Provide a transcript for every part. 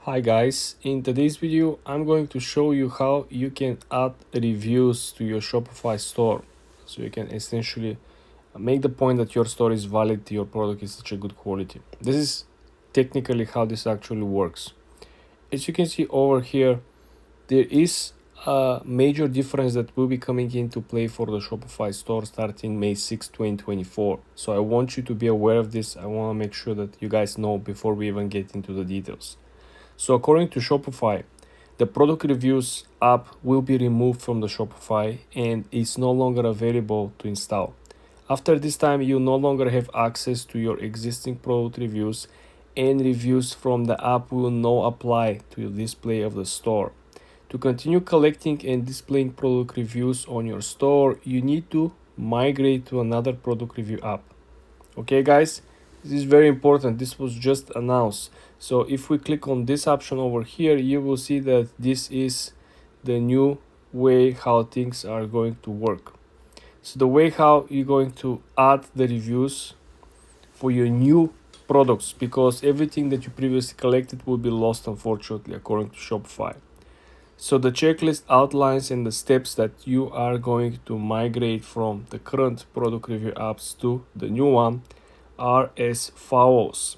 Hi guys, in today's video I'm going to show you how you can add reviews to your Shopify store. So you can essentially make the point that your store is valid, your product is such a good quality. This is technically how this actually works. As you can see over here, there is a major difference that will be coming into play for the Shopify store starting May 6, 2024. So I want you to be aware of this. I want to make sure that you guys know before we even get into the details. So according to Shopify, the product reviews app will be removed from the Shopify and is no longer available to install. After this time, you no longer have access to your existing product reviews, and reviews from the app will not apply to the display of the store. To continue collecting and displaying product reviews on your store, you need to migrate to another product review app. Okay guys, this is very important. This was just announced. So if we click on this option over here, you will see that this is the new way how things are going to work. So the way how you're going to add the reviews for your new products, because everything that you previously collected will be lost, unfortunately, according to Shopify. So the checklist outlines and the steps that you are going to migrate from the current product review apps to the new one are as follows.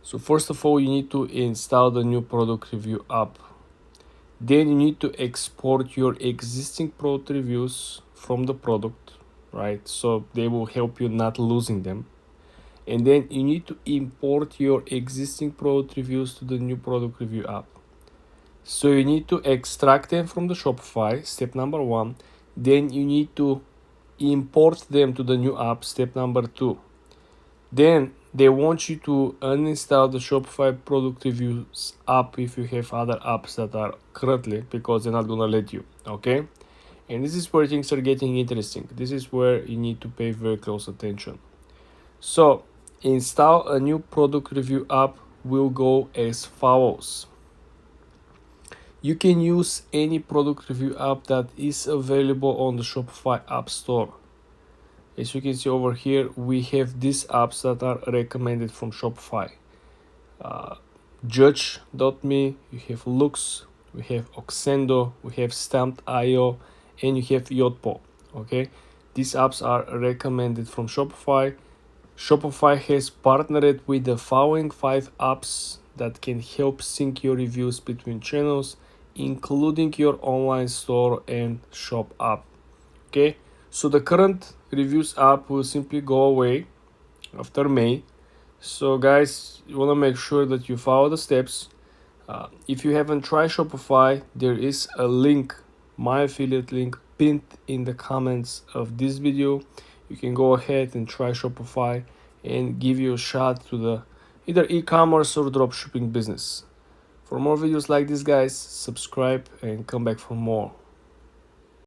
So first of all, you need to install the new product review app. Then you need to export your existing product reviews from the product, right? So they will help you not losing them. And then you need to import your existing product reviews to the new product review app. So you need to extract them from the Shopify, step number 1. Then you need to import them to the new app, step number 2. Then they want you to uninstall the Shopify product reviews app if you have other apps that are currently, because they're not gonna let you, okay? And this is where things are getting interesting. This is where you need to pay very close attention. So install a new product review app will go as follows. You can use any product review app that is available on the Shopify App Store. As you can see over here, we have these apps that are recommended from Shopify. Judge.me, you have Lux, we have Oxendo, we have Stamped.io, and you have Yotpo. Okay, these apps are recommended from Shopify. Shopify has partnered with the following 5 apps that can help sync your reviews between channels, including your online store and shop app. Okay, so the current reviews app will simply go away after May. So guys, you want to make sure that you follow the steps. If you haven't tried Shopify, there is a link, my affiliate link, pinned in the comments of this video. You can go ahead and try Shopify and give you a shot to the either e-commerce or dropshipping business. For more videos like this, guys, subscribe and come back for more.